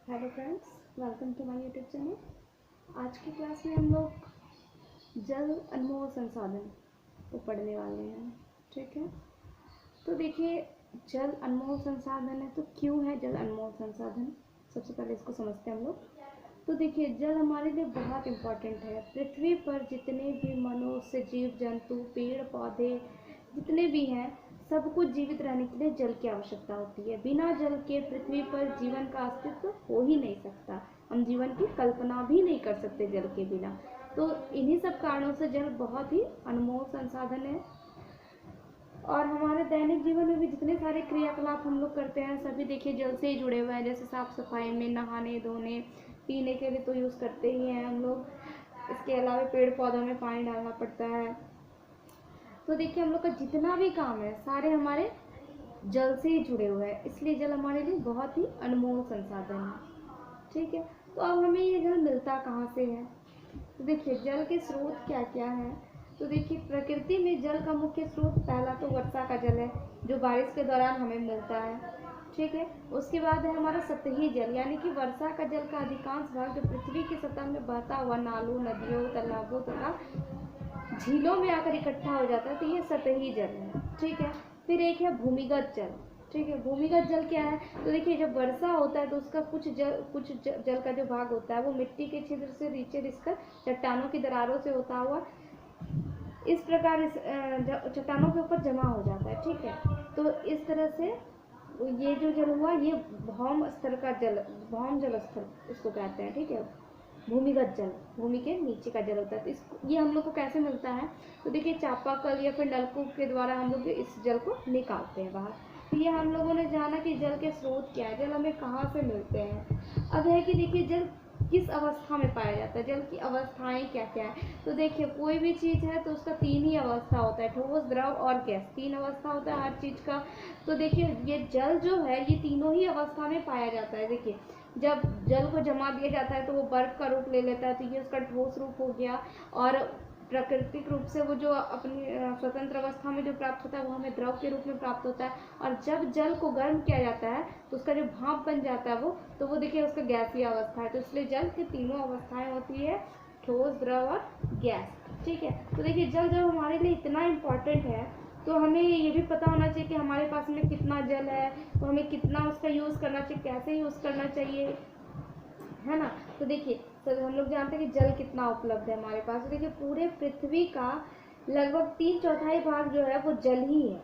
Hello friends, welcome to my YouTube channel. आज की class में हम लोग जल अनमोल संसाधन को पढ़ने वाले हैं। ठीक है, तो देखिए, जल अनमोल संसाधन है तो क्यों है जल अनमोल संसाधन? सबसे पहले इसको समझते हैं हम लोग। तो देखिए, जल हमारे लिए बहुत इम्पोर्टेंट है। पृथ्वी पर जितने भी मनुष्य, जीव जंतु, पेड़ पौधे जितने भी हैं, सबको जीवित रहने के लिए जल की आवश्यकता होती है। बिना जल के पृथ्वी पर जीवन का अस्तित्व हो ही नहीं सकता। हम जीवन की कल्पना भी नहीं कर सकते जल के बिना। तो इन्हीं सब कारणों से जल बहुत ही अनमोल संसाधन है। और हमारे दैनिक जीवन में भी जितने सारे क्रियाकलाप हम लोग करते हैं, सभी देखिए जल से ही जुड़े हुए हैं। जैसे साफ सफाई में, नहाने धोने, पीने के लिए तो यूज़ करते ही हैं हम लोग। इसके अलावा पेड़ पौधों में पानी डालना पड़ता है। तो देखिए, हम लोग का जितना भी काम है सारे हमारे जल से ही जुड़े हुए हैं, इसलिए जल हमारे लिए बहुत ही अनमोल संसाधन है। ठीक है, तो अब हमें ये जल मिलता कहाँ से है? तो देखिए, जल के स्रोत क्या क्या हैं? तो देखिए, प्रकृति में जल का मुख्य स्रोत पहला तो वर्षा का जल है, जो बारिश के दौरान हमें मिलता है। ठीक है, उसके बाद है हमारा सतही जल, यानी कि वर्षा का जल का अधिकांश भाग जो पृथ्वी की सतह में बहता हुआ नालों, नदियों, तालाबों तथा झीलों में आकर इकट्ठा हो जाता है, तो ये सतही जल है। ठीक है, फिर एक है भूमिगत जल। ठीक है, भूमिगत जल क्या है? तो देखिए, जब वर्षा होता है तो उसका कुछ जल का जो भाग होता है वो मिट्टी के छिद्र से नीचे रिसकर चट्टानों की दरारों से होता हुआ इस प्रकार इस चट्टानों के ऊपर जमा हो जाता है। ठीक है, तो इस तरह से ये जो जल हुआ, ये भौम स्तर का जल, भौम जल स्तर इसको कहते हैं। ठीक है, भूमिगत जल, भूमि के नीचे का जल होता है। तो ये हम लोग को कैसे मिलता है? तो देखिए, चापाकल या फिर नलकूप के द्वारा हम लोग इस जल को निकालते हैं बाहर। तो ये हम लोगों ने जाना कि जल के स्रोत क्या है, जल हमें कहाँ से मिलते हैं। अब है कि देखिए, जल किस अवस्था में पाया जाता है, जल की अवस्थाएं क्या क्या है? तो देखिए, कोई भी चीज़ है तो उसका तीन ही अवस्था होता है, ठोस, द्रव और गैस। तीन अवस्था होता है हर चीज़ का। तो देखिए, ये जल जो है ये तीनों ही अवस्था में पाया जाता है। देखिए, जब जल को जमा दिया जाता है तो वो बर्फ का रूप ले लेता है, तो ये उसका ठोस रूप हो गया। और प्राकृतिक रूप से वो जो अपनी स्वतंत्र अवस्था में जो प्राप्त होता है वो हमें द्रव के रूप में प्राप्त होता है। और जब जल को गर्म किया जाता है तो उसका जो भाप बन जाता है वो देखिए उसका गैसीय अवस्था है। तो इसलिए जल की तीनों अवस्थाएं होती है, ठोस, द्रव और गैस। ठीक है, तो देखिए, जल जब हमारे लिए इतना इम्पोर्टेंट है तो हमें ये भी पता होना चाहिए कि हमारे पास में कितना जल है, तो हमें कितना उसका यूज़ करना चाहिए, कैसे यूज़ करना चाहिए, है ना। तो देखिए, सर हम लोग जानते हैं कि जल कितना उपलब्ध है हमारे पास। तो देखिए, पूरे पृथ्वी का लगभग 3/4 भाग जो है वो जल ही है।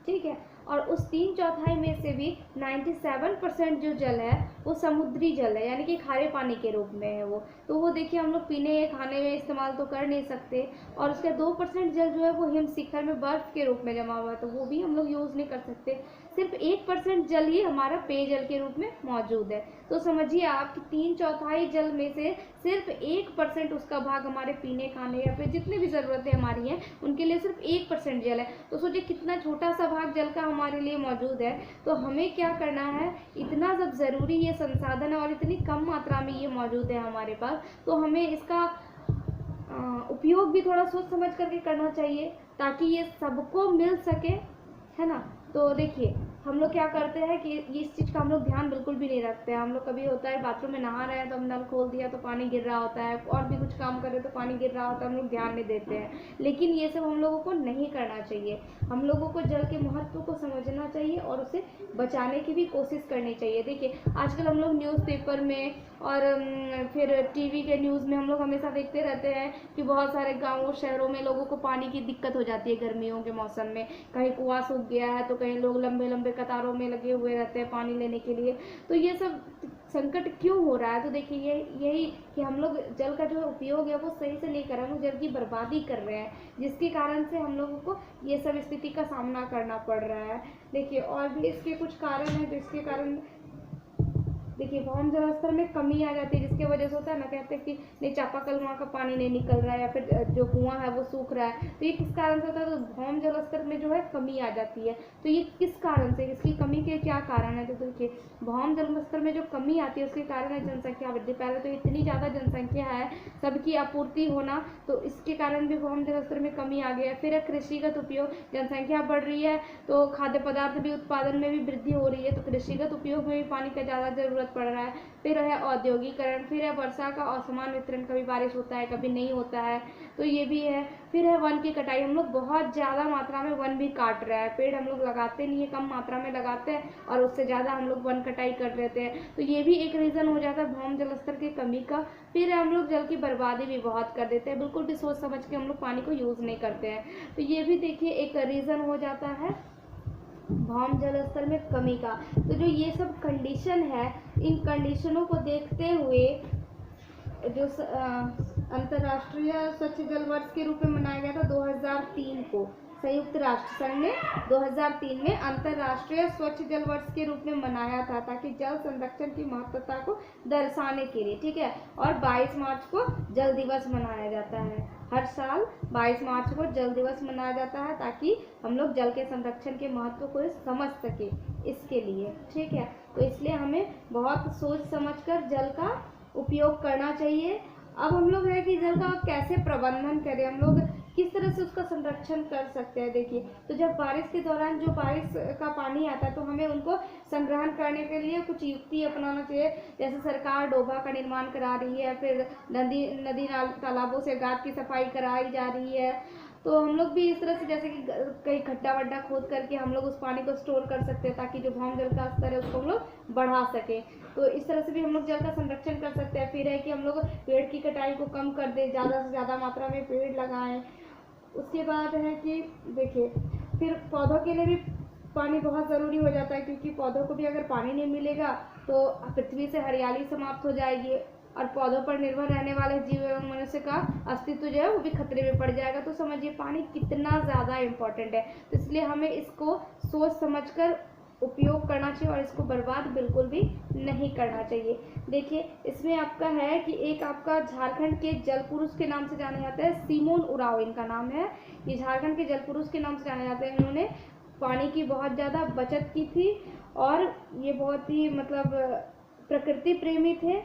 ठीक है, और उस 3/4 में से भी 97% जो जल है वो समुद्री जल है, यानी कि खारे पानी के रूप में है वो। तो वो देखिए, हम लोग पीने या खाने में इस्तेमाल तो कर नहीं सकते। और उसका 2% जल जो है वो हिम शिखर में बर्फ के रूप में जमा हुआ है, तो वो भी हम लोग यूज़ नहीं कर सकते। सिर्फ 1% जल ही हमारा पेयजल के रूप में मौजूद है। तो समझिए आप कि 3/4 जल में से सिर्फ 1% उसका भाग हमारे पीने, खाने या फिर जितनी भी ज़रूरतें हमारी हैं उनके लिए सिर्फ 1% जल है। तो सोचिए कितना छोटा सा भाग जल का हमारे लिए मौजूद है। तो हमें क्या करना है, इतना जब ज़रूरी ये संसाधन है और इतनी कम मात्रा में ये मौजूद है हमारे पास, तो हमें इसका उपयोग भी थोड़ा सोच समझ करके करना चाहिए ताकि ये सबको मिल सके, है ना। तो देखिए, हम लोग क्या करते हैं कि इस चीज़ का हम लोग ध्यान बिल्कुल भी नहीं रखते हैं। हम लोग कभी होता है बाथरूम में नहा रहे हैं तो हम नल खोल दिया तो पानी गिर रहा होता है, और भी कुछ काम कर रहे तो पानी गिर रहा होता है, हम लोग ध्यान नहीं देते हैं। लेकिन ये सब हम लोगों को नहीं करना चाहिए। हम लोगों को जल के महत्व को समझना चाहिए और उसे बचाने की भी कोशिश करनी चाहिए। देखिए, आजकल हम लोग न्यूज़पेपर में और फिर टीवी के न्यूज़ में हम लोग हमेशा देखते रहते हैं कि बहुत सारे गाँवों शहरों में लोगों को पानी की दिक्कत हो जाती है गर्मियों के मौसम में। कहीं कुआं सूख गया है तो कहीं लोग लंबे लंबे कतारों में लगे हुए रहते हैं पानी लेने के लिए। तो ये सब संकट क्यों हो रहा है? तो देखिए, यही कि हम लोग जल का जो उपयोग है वो सही से नहीं कर रहे हैं, हम लोग जल की बर्बादी कर रहे हैं, जिसके कारण से हम लोगों को ये सब स्थिति का सामना करना पड़ रहा है। देखिए, और भी इसके कुछ कारण हैं जिसके कारण देखिए भौम जल स्तर में कमी आ जाती है, जिसकी वजह से होता है ना, कहते हैं कि नहीं चापाकल वहाँ का पानी नहीं निकल रहा है या फिर जो कुआं है वो सूख रहा है। तो ये किस कारण से होता है? तो भौम जल स्तर में जो है कमी आ जाती है। तो ये किस कारण से, इसकी कमी के क्या कारण है? तो देखिए, भौम जल स्तर में जो कमी आती है उसके कारण है जनसंख्या वृद्धि। पहले तो इतनी ज़्यादा जनसंख्या है, सबकी आपूर्ति होना, तो इसके कारण भी भौम जल स्तर में कमी आ गया है। फिर कृषिगत उपयोग, जनसंख्या बढ़ रही है तो खाद्य पदार्थ भी उत्पादन में भी वृद्धि हो रही है, तो कृषिगत उपयोग में भी पानी का ज़्यादा ज़रूरत बहुत पड़ रहा है। फिर है औद्योगिकरण, फिर है वर्षा का असमान वितरण, कभी बारिश होता है कभी नहीं होता है, तो ये भी है। फिर है वन की कटाई, हम लोग बहुत ज़्यादा मात्रा में वन भी काट रहे हैं, पेड़ हम लोग लगाते नहीं है, कम मात्रा में लगाते हैं और उससे ज़्यादा हम लोग वन कटाई कर लेते हैं, तो ये भी एक रीज़न हो जाता है भौम जल स्तर की कमी का। फिर हम लोग जल की बर्बादी भी बहुत कर देते हैं, बिल्कुल भी सोच समझ के हम लोग पानी को यूज़ नहीं करते हैं, तो ये भी देखिए एक रीज़न हो जाता है भौम जल स्तर में कमी का। तो जो ये सब कंडीशन है, इन कंडीशनों को देखते हुए जो अंतर्राष्ट्रीय स्वच्छ जल वर्ष के रूप में मनाया गया था 2003 को, संयुक्त राष्ट्र संघ ने 2003 में अंतर्राष्ट्रीय स्वच्छ जल वर्ष के रूप में मनाया था, ताकि जल संरक्षण की महत्वता को दर्शाने के लिए, ठीक है। और 22 मार्च को जल दिवस मनाया जाता है, हर साल 22 मार्च को जल दिवस मनाया जाता है, ताकि हम लोग जल के संरक्षण के महत्व को समझ सके इसके लिए, ठीक है। तो इसलिए हमें बहुत सोच समझकर जल का उपयोग करना चाहिए। अब हम लोग है कि जल का कैसे प्रबंधन करें, हम लोग किस तरह से उसका संरक्षण कर सकते हैं। देखिए, तो जब बारिश के दौरान जो बारिश का पानी आता है, तो हमें उनको संग्रहण करने के लिए कुछ युक्ति अपनाना चाहिए। जैसे सरकार डोभा का निर्माण करा रही है, फिर नदी तालाबों से गाद की सफाई कराई जा रही है, तो हम लोग भी इस तरह से जैसे कि कई खड्डा वड्डा खोद करके हम लोग उस पानी को स्टोर कर सकते हैं, ताकि जो भौम जल का स्तर है उसको हम लोग बढ़ा सके। तो इस तरह से भी हम लोग जल का संरक्षण कर सकते हैं। फिर है कि हम लोग पेड़ की कटाई को कम कर दें, ज़्यादा से ज़्यादा मात्रा में पेड़ लगाएं। उसके बाद है कि देखिए, फिर पौधों के लिए भी पानी बहुत ज़रूरी हो जाता है, क्योंकि पौधों को भी अगर पानी नहीं मिलेगा तो पृथ्वी से हरियाली समाप्त हो जाएगी और पौधों पर निर्भर रहने वाले जीव एवं मनुष्य का अस्तित्व जो है वो भी खतरे में पड़ जाएगा। तो समझिए पानी कितना ज़्यादा इम्पोर्टेंट है, तो इसलिए हमें इसको सोच समझकर उपयोग करना चाहिए और इसको बर्बाद बिल्कुल भी नहीं करना चाहिए। देखिए, इसमें आपका है कि एक आपका झारखंड के जल पुरुष के नाम से जाने जाते हैं, सिमोन उरांव इनका नाम है। ये झारखंड के जल पुरुष के नाम से जाने जाते हैं। इन्होंने पानी की बहुत ज़्यादा बचत की थी और ये बहुत ही मतलब प्रकृति प्रेमी थे।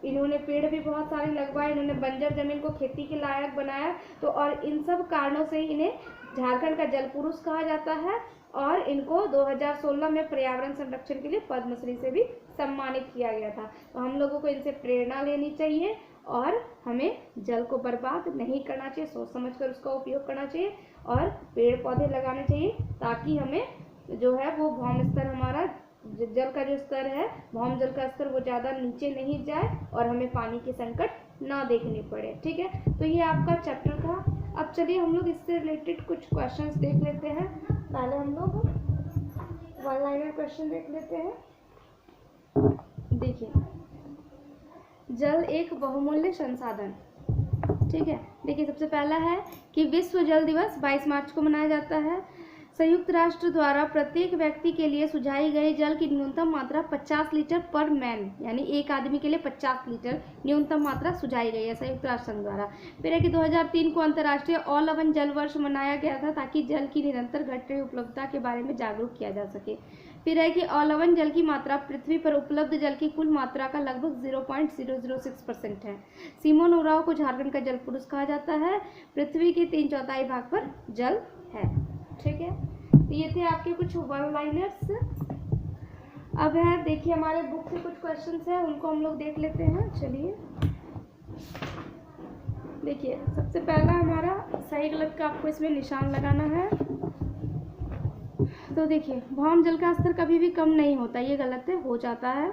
इन्होंने पेड़ भी बहुत सारे लगवाए, इन्होंने बंजर जमीन को खेती के लायक बनाया। तो और इन सब कारणों से इन्हें झारखंड का जल पुरुष कहा जाता है और इनको 2016 में पर्यावरण संरक्षण के लिए पद्मश्री से भी सम्मानित किया गया था। तो हम लोगों को इनसे प्रेरणा लेनी चाहिए और हमें जल को बर्बाद नहीं करना चाहिए, सोच समझकर उसका उपयोग करना चाहिए और पेड़ पौधे लगाने चाहिए, ताकि हमें जो है वो भौम स्तर हमारा जल का जो स्तर है, भौम जल का स्तर वो ज़्यादा नीचे नहीं जाए और हमें पानी की संकट ना देखनी पड़े, ठीक है। तो ये आपका चैप्टर था। अब चलिए हम लोग इससे रिलेटेड कुछ क्वेश्चंस देख लेते हैं। पहले हम लोग वन लाइनर क्वेश्चन देख लेते हैं। देखिए, जल एक बहुमूल्य संसाधन, ठीक है। देखिए, सबसे पहला है कि विश्व जल दिवस 22 मार्च को मनाया जाता है। संयुक्त राष्ट्र द्वारा प्रत्येक व्यक्ति के लिए सुझाई गई जल की न्यूनतम मात्रा 50 लीटर पर मैन, यानी एक आदमी के लिए 50 लीटर न्यूनतम मात्रा सुझाई गई है संयुक्त राष्ट्र संघ द्वारा। फिर है कि 2003 को अंतर्राष्ट्रीय ऑलवन जल वर्ष मनाया गया था, ताकि जल की निरंतर घट रही उपलब्धता के बारे में जागरूक किया जा सके। फिर है कि ऑलवन जल की मात्रा पृथ्वी पर उपलब्ध जल की कुल मात्रा का लगभग 0.006% है। सिमोन उरांव को झारखंड का जल पुरुष कहा जाता है। पृथ्वी के 3/4 भाग पर जल है, ठीक है। तो ये थे आपके कुछ वन लाइनर्स। अब है देखिए, हमारे बुक से कुछ क्वेश्चंस हैं, उनको हम लोग देख लेते हैं। चलिए, देखिए, सबसे पहला हमारा सही गलत का आपको इसमें निशान लगाना है। तो देखिए, भौम जल का स्तर कभी भी कम नहीं होता, ये गलत है, हो जाता है।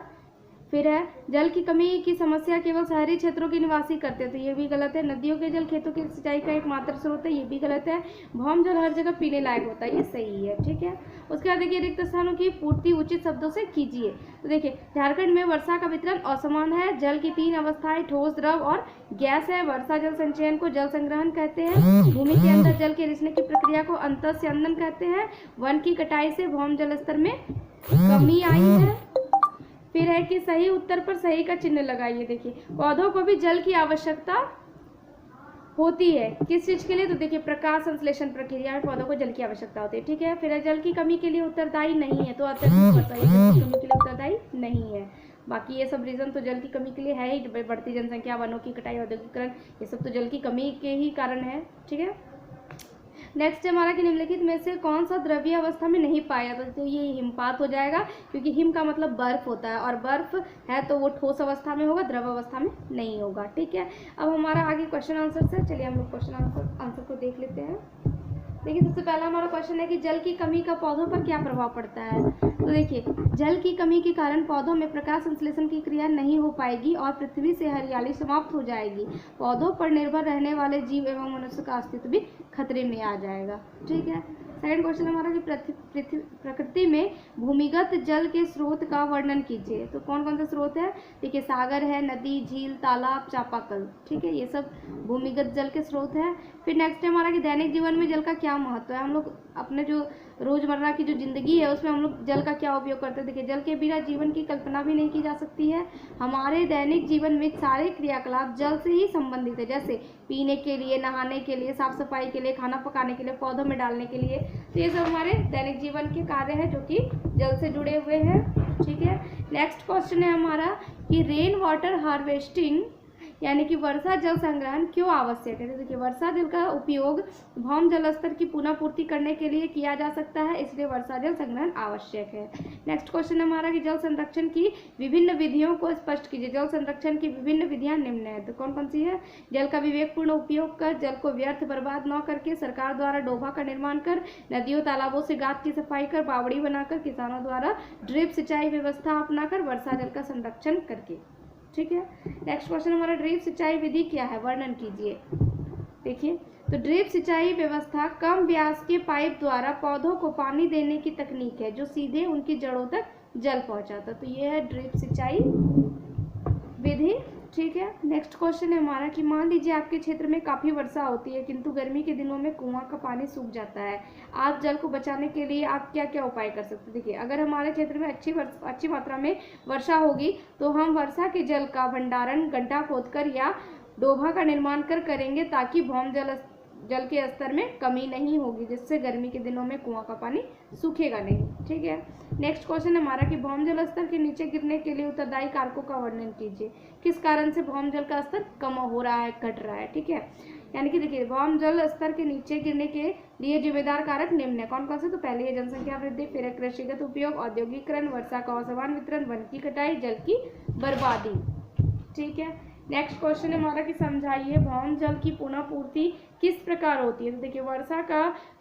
फिर है जल की कमी की समस्या केवल शहरी क्षेत्रों के निवासी करते हैं, तो ये भी गलत है। नदियों के जल खेतों की सिंचाई का एकमात्र स्रोत है, ये भी गलत है। भौम जल हर जगह पीने लायक होता है, ये सही है, ठीक है। उसके बाद देखिए, रिक्त स्थानों की पूर्ति उचित शब्दों से कीजिए। तो देखिए, झारखंड में वर्षा का वितरण असमान है। जल की 3 अवस्थाएं ठोस, द्रव और गैस है। वर्षा जल संचयन को जल संग्रहण कहते हैं। भूमि के अंदर जल के रिसने की प्रक्रिया को अंतःस्यंदन कहते हैं। वन की कटाई से भौम जल स्तर में कमी आई है। फिर है कि सही उत्तर पर सही का चिन्ह लगाइए। देखिए, पौधों को भी जल की आवश्यकता होती है, किस चीज के लिए? तो देखिए, प्रकाश संश्लेषण प्रक्रिया में पौधों को जल की आवश्यकता होती है, ठीक है। फिर है जल की कमी के लिए उत्तरदायी नहीं है, तो अत्यधिक वर्षा जल की कमी के लिए उत्तरदायी नहीं है। बाकी ये सब रीजन तो जल की कमी के लिए है ही, बढ़ती जनसंख्या, वनों की कटाई, औद्योगिकरण, ये सब तो जल की कमी के ही कारण है, ठीक है। नेक्स्ट है हमारा कि निम्नलिखित में से कौन सा द्रव्य अवस्था में नहीं पाया जाता, तो ये हिमपात हो जाएगा, क्योंकि हिम का मतलब बर्फ होता है और बर्फ है तो वो ठोस अवस्था में होगा, द्रव अवस्था में नहीं होगा। ठीक है, अब हमारा आगे क्वेश्चन आंसर से, चलिए हम लोग क्वेश्चन आंसर को देख लेते हैं। देखिए सबसे पहला हमारा क्वेश्चन है कि जल की कमी का पौधों पर क्या प्रभाव पड़ता है। तो देखिए जल की कमी के कारण पौधों में प्रकाश संश्लेषण की क्रिया नहीं हो पाएगी और पृथ्वी से हरियाली समाप्त हो जाएगी। पौधों पर निर्भर रहने वाले जीव एवं मनुष्य का अस्तित्व भी खतरे में आ जाएगा। ठीक है, सेकंड क्वेश्चन हमारा कि प्रकृति में भूमिगत जल के स्रोत का वर्णन कीजिए। तो कौन कौन से स्रोत है, देखिए सागर है, नदी, झील, तालाब, चापाकल। ठीक है, ये सब भूमिगत जल के स्रोत है। फिर नेक्स्ट है हमारा कि दैनिक जीवन में जल का क्या महत्व है। हम लोग अपने जो रोजमर्रा की जो जिंदगी है उसमें हम लोग जल का क्या उपयोग करते हैं। देखिए जल के बिना जीवन की कल्पना भी नहीं की जा सकती है। हमारे दैनिक जीवन में सारे क्रियाकलाप जल से ही संबंधित है, जैसे पीने के लिए, नहाने के लिए, साफ सफाई के लिए, खाना पकाने के लिए, पौधों में डालने के लिए। तो ये सब हमारे दैनिक जीवन के कार्य हैं जो कि जल से जुड़े हुए हैं। ठीक है, नेक्स्ट क्वेश्चन है हमारा कि रेन वाटर हार्वेस्टिंग यानी कि वर्षा जल संग्रहण क्यों आवश्यक है। तो देखिए वर्षा जल का उपयोग भौम जल स्तर की पुनः पूर्ति करने के लिए किया जा सकता है, इसलिए वर्षा जल संग्रहण आवश्यक है। नेक्स्ट क्वेश्चन हमारा कि जल संरक्षण की विभिन्न विधियों को स्पष्ट कीजिए। जल संरक्षण की विभिन्न विधियां निम्न है, तो कौन कौन सी है। जल का विवेकपूर्ण उपयोग कर, जल को व्यर्थ बर्बाद न करके, सरकार द्वारा डोभा का निर्माण कर, नदियों तालाबों से गाद की सफाई कर, बावड़ी बनाकर, किसानों द्वारा ड्रिप सिंचाई व्यवस्था अपनाकर, वर्षा जल का संरक्षण करके। ठीक है, नेक्स्ट क्वेश्चन हमारा ड्रिप सिंचाई विधि क्या है, वर्णन कीजिए। देखिए तो ड्रिप सिंचाई व्यवस्था कम व्यास के पाइप द्वारा पौधों को पानी देने की तकनीक है जो सीधे उनकी जड़ों तक जल पहुंचाता। तो ये है ड्रिप सिंचाई विधि। ठीक है, नेक्स्ट क्वेश्चन है हमारा कि मान लीजिए आपके क्षेत्र में काफ़ी वर्षा होती है किंतु गर्मी के दिनों में कुआं का पानी सूख जाता है, आप जल को बचाने के लिए आप क्या क्या उपाय कर सकते हैं। देखिए अगर हमारे क्षेत्र में अच्छी मात्रा में वर्षा होगी तो हम वर्षा के जल का भंडारण गड्ढा खोदकर या डोभा का निर्माण करेंगे ताकि भौम जल के स्तर में कमी नहीं होगी, जिससे गर्मी के दिनों में कुआं का पानी सूखेगा नहीं। ठीक है, नेक्स्ट क्वेश्चन हमारा कि भौम जल स्तर के नीचे गिरने के लिए उत्तरदायी कारकों का वर्णन कीजिए। किस कारण से भौम जल का स्तर कम हो रहा है, घट रहा है। ठीक है, यानी कि देखिए भौम जल स्तर के नीचे गिरने के लिए जिम्मेदार कारक निम्न है। कौन कौन से, तो पहले है जनसंख्या वृद्धि, फिर है कृषिगत उपयोग, औद्योगिकरण, वर्षा का असमान वितरण, वन की कटाई, जल की बर्बादी। ठीक है, नेक्स्ट क्वेश्चन है हमारा कि समझाइए भौम जल की पुनः पूर्ति किस प्रकार होती है। तो देखिए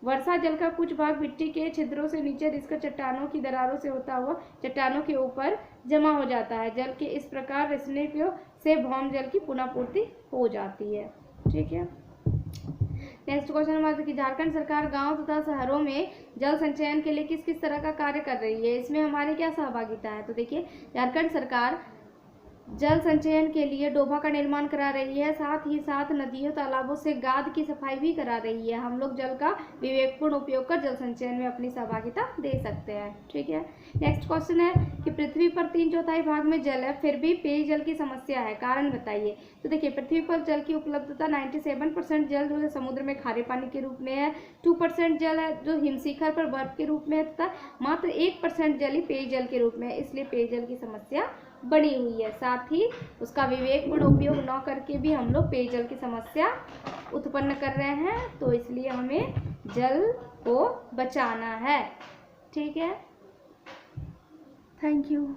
वर्षा जल का कुछ भाग मिट्टी के छिद्रों से नीचे रिसकर चट्टानों की दरारों से होता हुआ चट्टानों के ऊपर जमा हो जाता है। जल के इस प्रकार रिसने से भौम जल की पुनः पूर्ति हो जाती है। ठीक है, नेक्स्ट क्वेश्चन हमारा कि झारखंड सरकार गांव तथा शहरों में जल संचयन के लिए किस किस तरह का कार्य कर रही है, इसमें हमारी क्या सहभागिता है। तो देखिए झारखंड सरकार जल संचयन के लिए डोभा का निर्माण करा रही है, साथ ही साथ नदियों तालाबों से गाद की सफाई भी करा रही है। हम लोग जल का विवेकपूर्ण उपयोग कर जल संचयन में अपनी सहभागिता दे सकते हैं। ठीक है, नेक्स्ट क्वेश्चन है कि पृथ्वी पर 3/4 भाग में जल है फिर भी पेयजल की समस्या है, कारण बताइए। तो देखिए पृथ्वी पर जल की उपलब्धता 97% जल जो है समुद्र में खारे पानी के रूप में है, 2% जल है जो हिमशिखर पर बर्फ के रूप में है तथा मात्र 1% जल ही पेयजल के रूप में है, इसलिए पेयजल की समस्या बनी हुई है। साथ ही उसका विवेकपूर्ण उपयोग न करके भी हम लोग पेयजल की समस्या उत्पन्न कर रहे हैं, तो इसलिए हमें जल को बचाना है। ठीक है, थैंक यू।